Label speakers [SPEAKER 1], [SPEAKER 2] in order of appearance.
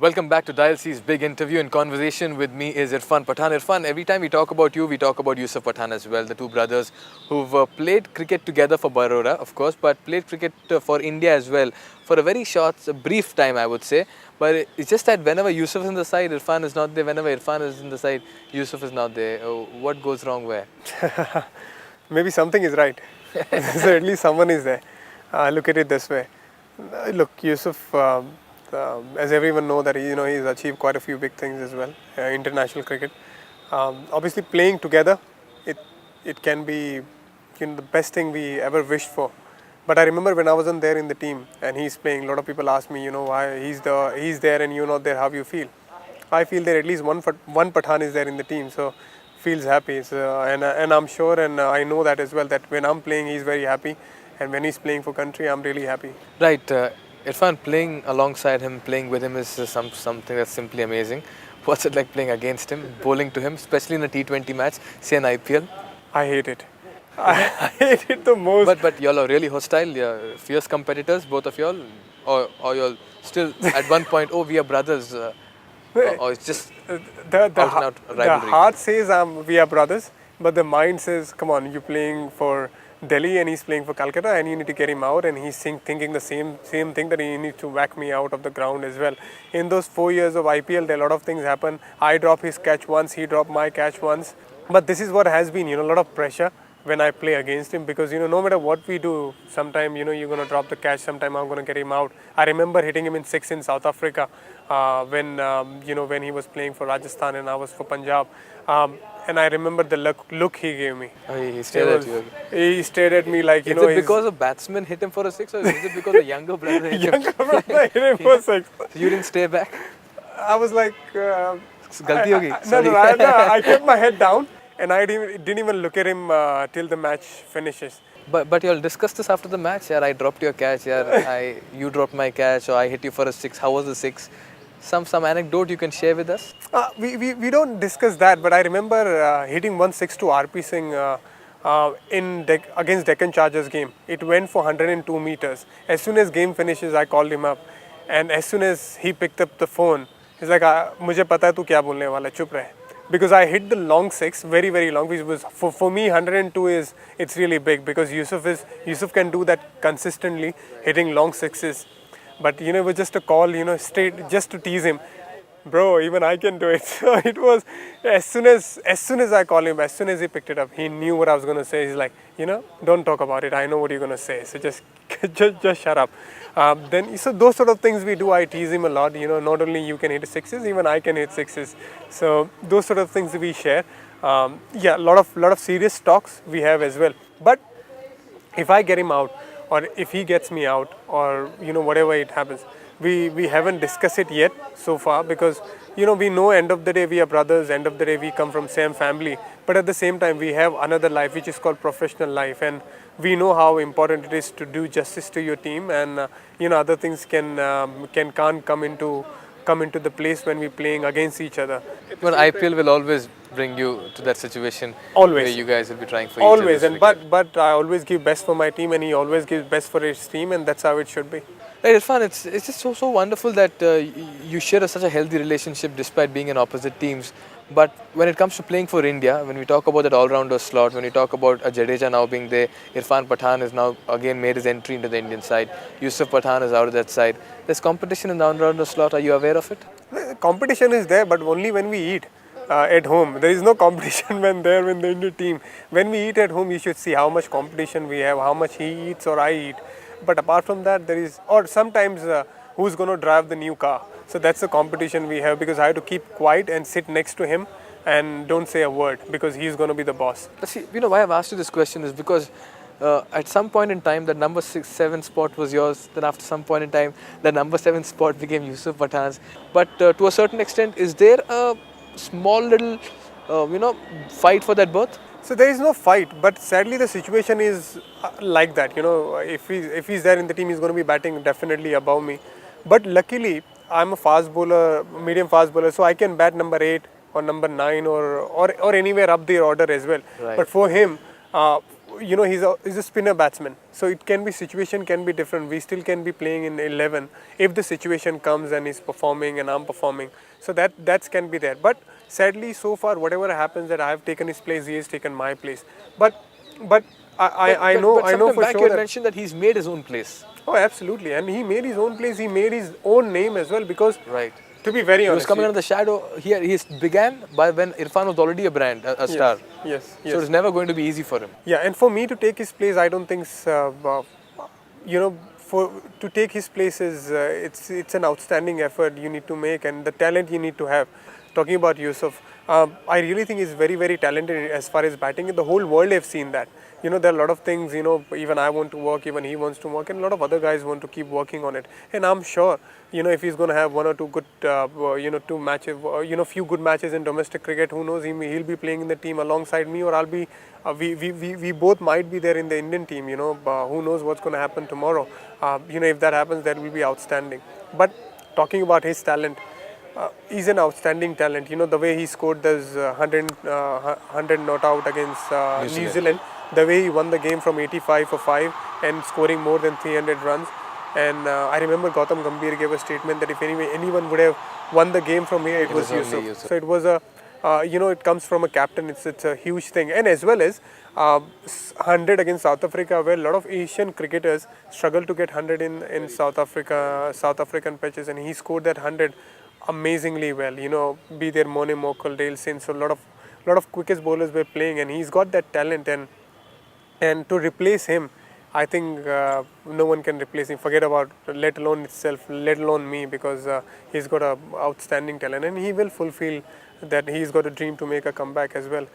[SPEAKER 1] Welcome back to Dial C's big interview and conversation. With me is Irfan Pathan. Irfan, every time we talk about you, we talk about Yusuf Pathan as well, the two brothers who've played cricket together for Baroda, of course, but played cricket for India as well for a very short, brief time, I would say. But it's just that whenever Yusuf is in the side, Irfan is not there. Whenever Irfan is in the side, Yusuf is not there. What goes wrong where?
[SPEAKER 2] Maybe something is right. So at least someone is there. Look at it this way. Look, Yusuf, as everyone know that he's achieved quite a few big things as well, international cricket. Obviously, playing together, it can be the best thing we ever wished for. But I remember when I wasn't there in the team and he's playing, a lot of people ask me, why he's there and you're not there, how you feel? I feel that at least one Pathan is there in the team, so feels happy. So, and I'm sure and I know that as well, that when I'm playing, he's very happy. And when he's playing for country, I'm really happy.
[SPEAKER 1] Right. Irfan, playing alongside him, playing with him is something that's simply amazing. What's it like playing against him, bowling to him, especially in a T20 match, say an IPL?
[SPEAKER 2] I hate it. I hate it the most.
[SPEAKER 1] But y'all are really hostile, you're fierce competitors, both of y'all? Or y'all still at one point, oh, we are brothers? Or it's just
[SPEAKER 2] the heart says we are brothers, but the mind says, come on, you're playing for Delhi and he's playing for Calcutta and you need to get him out, and he's thinking the same thing, that he needs to whack me out of the ground as well. In those 4 years of IPL, there a lot of things happen. I drop his catch once, he dropped my catch once. But this is what has been, a lot of pressure when I play against him, because no matter what we do, sometime you're going to drop the catch, sometime I'm going to get him out. I remember hitting him in 6 in South Africa when he was playing for Rajasthan and I was for Punjab. And I remember the look he gave me.
[SPEAKER 1] Oh, he stared at you.
[SPEAKER 2] He stared at me like,
[SPEAKER 1] Is it because a batsman hit him for a 6 or is it because a younger brother hit him?
[SPEAKER 2] Younger brother hit him for 6.
[SPEAKER 1] You didn't stay back?
[SPEAKER 2] I was like...
[SPEAKER 1] Galti hogi?
[SPEAKER 2] No, I kept my head down and I didn't even look at him till the match finishes.
[SPEAKER 1] But you'll discuss this after the match. Yeah, I dropped your catch. Yeah, you dropped my catch, or I hit you for a 6. How was the 6? Some anecdote you can share with us?
[SPEAKER 2] We don't discuss that, but I remember hitting 1-6 to RP Singh against Deccan Chargers game. It went for 102 meters. As soon as game finishes, I called him up, and as soon as he picked up the phone, he's like, "Mujhe pata hai tu kya bolne wala, chup rahe." Because I hit the long 6, very very long. Which was for me 102 it's really big, because Yusuf can do that consistently, hitting long 6s. But it was just a call, straight just to tease him. Bro, even I can do it. So it was as soon as I called him, as soon as he picked it up, he knew what I was going to say. He's like, don't talk about it. I know what you're going to say. So just shut up. So those sort of things we do. I tease him a lot. Not only you can hit 6s, even I can hit 6s. So those sort of things we share. A lot of serious talks we have as well. But if I get him out, or if he gets me out, or whatever it happens, we haven't discussed it yet so far, because we know end of the day we are brothers, end of the day we come from same family, but at the same time we have another life which is called professional life, and we know how important it is to do justice to your team, and other things can't come into the place when we're playing against each other.
[SPEAKER 1] But IPL will always bring you to that situation.
[SPEAKER 2] Always.
[SPEAKER 1] Where you guys will be trying for
[SPEAKER 2] always,
[SPEAKER 1] each other.
[SPEAKER 2] But I always give best for my team, and he always gives best for his team, and that's how it should be.
[SPEAKER 1] Right, Irfan, it's just so wonderful that you share such a healthy relationship despite being in opposite teams. But when it comes to playing for India, when we talk about that all-rounder slot, when we talk about a Jadeja now being there, Irfan Pathan has now again made his entry into the Indian side. Yusuf Pathan is out of that side. There's competition in the all-rounder slot. Are you aware of it?
[SPEAKER 2] Competition is there, but only when we eat at home. There is no competition when they're in the Indian team. When we eat at home, you should see how much competition we have, how much he eats or I eat. But apart from that, there is, or sometimes who's going to drive the new car. So that's the competition we have, because I have to keep quiet and sit next to him and don't say a word, because he's going to be the boss.
[SPEAKER 1] See, why I've asked you this question is because at some point in time, the number 6-7 spot was yours. Then after some point in time, the number 7 spot became Yusuf Pathan's. But to a certain extent, is there a small little, fight for that berth?
[SPEAKER 2] So there is no fight, but sadly the situation is like that. If he's there in the team, he's going to be batting definitely above me. But luckily, I'm a fast bowler, medium fast bowler, so I can bat number 8 or number 9 or anywhere up the order as well.
[SPEAKER 1] Right.
[SPEAKER 2] But for him, he's a spinner batsman. So it can be, situation can be different. We still can be playing in 11 if the situation comes and he's performing and I'm performing. So that can be there. But sadly, so far, whatever happens, that I have taken his place, he has taken my place. But I know
[SPEAKER 1] sometime
[SPEAKER 2] for
[SPEAKER 1] back
[SPEAKER 2] sure
[SPEAKER 1] you had
[SPEAKER 2] that,
[SPEAKER 1] mentioned that he's made his own place.
[SPEAKER 2] oh, absolutely, and he made his own place. He made his own name as well, because
[SPEAKER 1] Right.
[SPEAKER 2] to be very
[SPEAKER 1] He was
[SPEAKER 2] honest,
[SPEAKER 1] coming under the shadow. He began by when Irfan was already a brand, a star.
[SPEAKER 2] yes,
[SPEAKER 1] So it's never going to be easy for him.
[SPEAKER 2] yeah, and for me to take his place, I don't think, for to take his place is it's an outstanding effort you need to make, and the talent you need to have. Talking about Yusuf, I really think he's very, very talented as far as batting. The whole world have seen that. There are a lot of things, even I want to work, even he wants to work, and a lot of other guys want to keep working on it. And I'm sure, if he's going to have one or two good, two matches, few good matches in domestic cricket, who knows, he'll be playing in the team alongside me, or I'll be, we both might be there in the Indian team, who knows what's going to happen tomorrow. If that happens, that will be outstanding. But talking about his talent, he's an outstanding talent. The way he scored those 100 not out against New Zealand, the way he won the game from 85 for 5 and scoring more than 300 runs. And I remember Gautam Gambhir gave a statement that if anyone would have won the game from here, it was Yusuf. So it was it comes from a captain. It's a huge thing. And as well as 100 against South Africa, where a lot of Asian cricketers struggle to get 100 in South African pitches, and he scored that 100 amazingly well. Be there Mone Mokal, Dale Sin, so a lot of quickest bowlers were playing, and he's got that talent, and to replace him, I think no one can replace him. Forget about, let alone me, because he's got a outstanding talent, and he will fulfill that. He's got a dream to make a comeback as well.